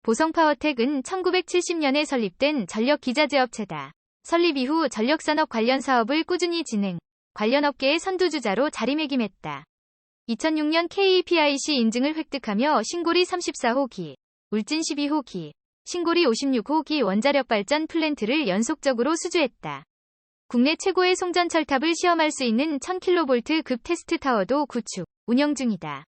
보성파워텍은 1970년에 설립된 전력기자재업체다. 설립 이후 전력산업 관련 사업을 꾸준히 진행, 관련 업계의 선두주자로 자리매김했다. 2006년 KEPIC 인증을 획득하며 신고리 34호기, 울진 12호기, 신고리 56호기 원자력발전 플랜트를 연속적으로 수주했다. 국내 최고의 송전철탑을 시험할 수 있는 1000kV 급 테스트타워도 구축, 운영 중이다.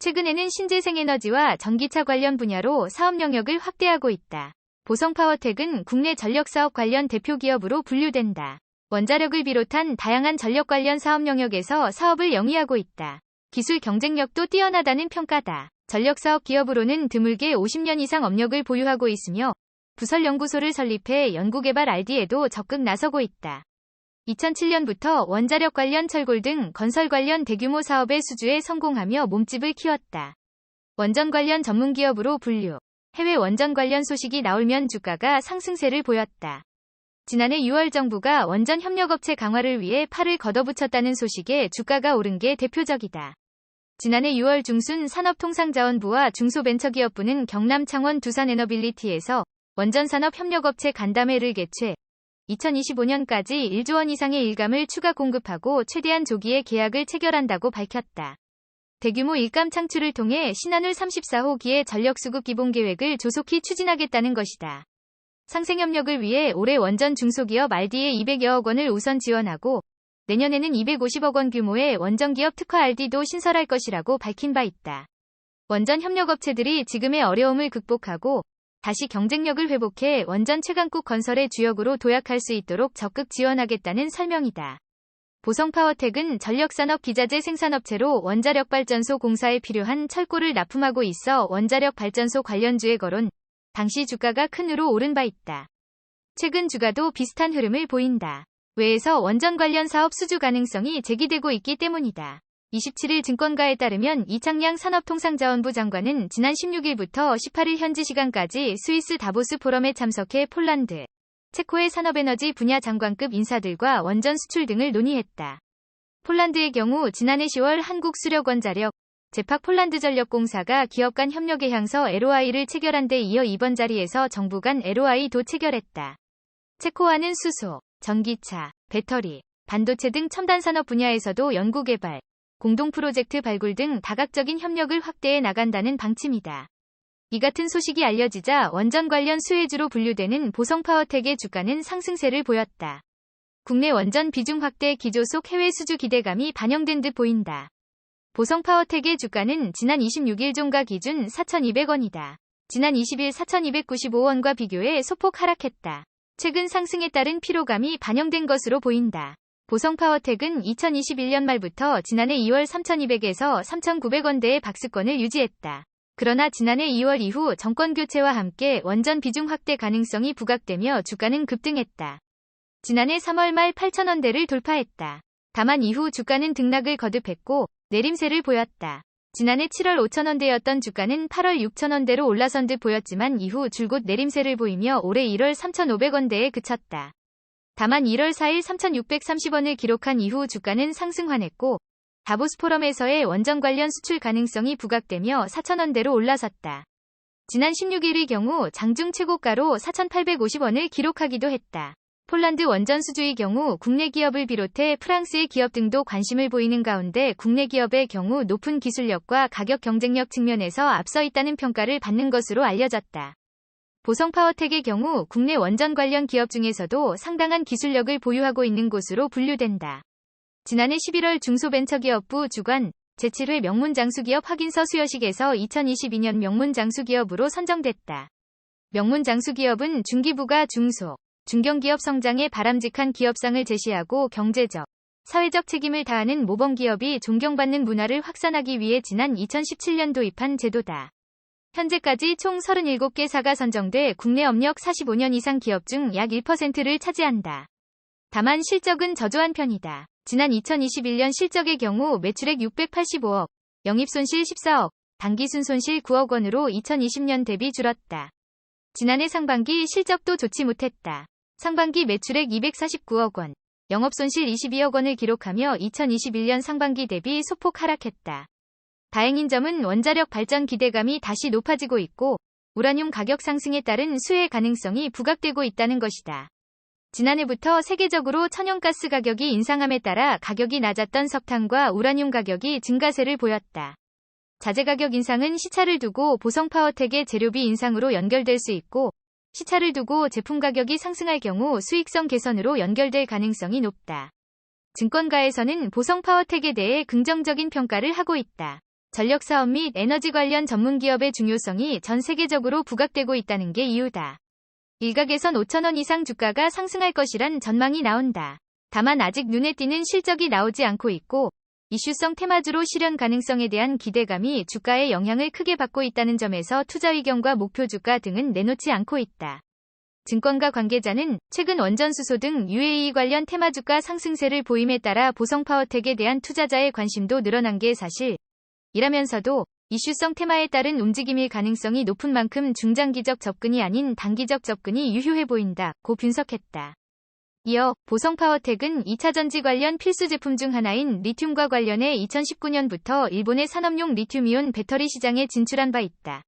최근에는 신재생에너지와 전기차 관련 분야로 사업 영역을 확대하고 있다. 보성파워텍은 국내 전력사업 관련 대표기업으로 분류된다. 원자력을 비롯한 다양한 전력 관련 사업 영역에서 사업을 영위하고 있다. 기술 경쟁력도 뛰어나다는 평가다. 전력사업 기업으로는 드물게 50년 이상 업력을 보유하고 있으며 부설연구소를 설립해 연구개발 RD에도 적극 나서고 있다. 2007년부터 원자력 관련 철골 등 건설 관련 대규모 사업의 수주에 성공하며 몸집을 키웠다. 원전 관련 전문기업으로 분류. 해외 원전 관련 소식이 나오면 주가가 상승세를 보였다. 지난해 6월 정부가 원전 협력업체 강화를 위해 팔을 걷어붙였다는 소식에 주가가 오른 게 대표적이다. 지난해 6월 중순 산업통상자원부와 중소벤처기업부는 경남 창원 두산에너빌리티에서 원전산업협력업체 간담회를 개최 2025년까지 1조 원 이상의 일감을 추가 공급하고 최대한 조기에 계약을 체결한다고 밝혔다. 대규모 일감 창출을 통해 신한울 34호기의 전력수급 기본계획을 조속히 추진하겠다는 것이다. 상생협력을 위해 올해 원전 중소기업 RD에 200여억 원을 우선 지원하고 내년에는 250억 원 규모의 원전기업 특화 RD도 신설할 것이라고 밝힌 바 있다. 원전 협력업체들이 지금의 어려움을 극복하고 다시 경쟁력을 회복해 원전 최강국 건설의 주역으로 도약할 수 있도록 적극 지원하겠다는 설명이다. 보성파워텍은 전력산업 기자재 생산업체로 원자력발전소 공사에 필요한 철골을 납품하고 있어 원자력발전소 관련주의 거론, 당시 주가가 큰 으로 오른 바 있다. 최근 주가도 비슷한 흐름을 보인다. 외에서 원전 관련 사업 수주 가능성이 제기되고 있기 때문이다. 27일 증권가에 따르면 이창양 산업통상자원부 장관은 지난 16일부터 18일 현지 시간까지 스위스 다보스 포럼에 참석해 폴란드, 체코의 산업에너지 분야 장관급 인사들과 원전 수출 등을 논의했다. 폴란드의 경우 지난해 10월 한국수력원자력, 제팍 폴란드전력공사가 기업 간 협력의 향서 LOI를 체결한 데 이어 이번 자리에서 정부 간 LOI도 체결했다. 체코와는 수소, 전기차, 배터리, 반도체 등 첨단 산업 분야에서도 연구개발, 공동 프로젝트 발굴 등 다각적인 협력을 확대해 나간다는 방침이다. 이 같은 소식이 알려지자 원전 관련 수혜주로 분류되는 보성파워텍의 주가는 상승세를 보였다. 국내 원전 비중 확대 기조 속 해외 수주 기대감이 반영된 듯 보인다. 보성파워텍의 주가는 지난 26일 종가 기준 4,200원이다. 지난 20일 4,295원과 비교해 소폭 하락했다. 최근 상승에 따른 피로감이 반영된 것으로 보인다. 보성파워텍은 2021년 말부터 지난해 2월 3,200에서 3,900원대의 박스권을 유지했다. 그러나 지난해 2월 이후 정권교체와 함께 원전 비중 확대 가능성이 부각되며 주가는 급등했다. 지난해 3월 말 8,000원대를 돌파했다. 다만 이후 주가는 등락을 거듭했고 내림세를 보였다. 지난해 7월 5,000원대였던 주가는 8월 6,000원대로 올라선 듯 보였지만 이후 줄곧 내림세를 보이며 올해 1월 3,500원대에 그쳤다. 다만 1월 4일 3,630원을 기록한 이후 주가는 상승환했고 다보스 포럼에서의 원전 관련 수출 가능성이 부각되며 4,000원대로 올라섰다. 지난 16일의 경우 장중 최고가로 4,850원을 기록하기도 했다. 폴란드 원전 수주의 경우 국내 기업을 비롯해 프랑스의 기업 등도 관심을 보이는 가운데 국내 기업의 경우 높은 기술력과 가격 경쟁력 측면에서 앞서 있다는 평가를 받는 것으로 알려졌다. 보성파워텍의 경우 국내 원전 관련 기업 중에서도 상당한 기술력을 보유하고 있는 곳으로 분류된다. 지난해 11월 중소벤처기업부 주관 제7회 명문장수기업 확인서 수여식에서 2022년 명문장수기업으로 선정됐다. 명문장수기업은 중기부가 중소, 중견기업 성장에 바람직한 기업상을 제시하고 경제적, 사회적 책임을 다하는 모범기업이 존경받는 문화를 확산하기 위해 지난 2017년 도입한 제도다. 현재까지 총 37개사가 선정돼 국내 업력 45년 이상 기업 중 약 1%를 차지한다. 다만 실적은 저조한 편이다. 지난 2021년 실적의 경우 매출액 685억, 영입손실 14억, 당기순손실 9억 원으로 2020년 대비 줄었다. 지난해 상반기 실적도 좋지 못했다. 상반기 매출액 249억 원, 영업손실 22억 원을 기록하며 2021년 상반기 대비 소폭 하락했다. 다행인 점은 원자력 발전 기대감이 다시 높아지고 있고 우라늄 가격 상승에 따른 수혜 가능성이 부각되고 있다는 것이다. 지난해부터 세계적으로 천연가스 가격이 인상함에 따라 가격이 낮았던 석탄과 우라늄 가격이 증가세를 보였다. 자재 가격 인상은 시차를 두고 보성 파워텍의 재료비 인상으로 연결될 수 있고, 시차를 두고 제품 가격이 상승할 경우 수익성 개선으로 연결될 가능성이 높다. 증권가에서는 보성 파워텍에 대해 긍정적인 평가를 하고 있다. 전력 사업 및 에너지 관련 전문 기업의 중요성이 전 세계적으로 부각되고 있다는 게 이유다. 일각에선 5,000원 이상 주가가 상승할 것이란 전망이 나온다. 다만 아직 눈에 띄는 실적이 나오지 않고 있고, 이슈성 테마주로 실현 가능성에 대한 기대감이 주가에 영향을 크게 받고 있다는 점에서 투자 의견과 목표 주가 등은 내놓지 않고 있다. 증권가 관계자는 최근 원전수소 등 UAE 관련 테마 주가 상승세를 보임에 따라 보성 파워텍에 대한 투자자의 관심도 늘어난 게 사실이라면서도 이슈성 테마에 따른 움직임일 가능성이 높은 만큼 중장기적 접근이 아닌 단기적 접근이 유효해 보인다고 분석했다. 이어 보성 파워텍은 2차전지 관련 필수 제품 중 하나인 리튬과 관련해 2019년부터 일본의 산업용 리튬이온 배터리 시장에 진출한 바 있다.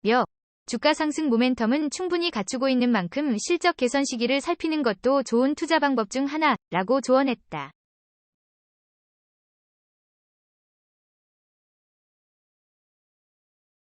며 주가 상승 모멘텀은 충분히 갖추고 있는 만큼 실적 개선 시기를 살피는 것도 좋은 투자 방법 중 하나라고 조언했다.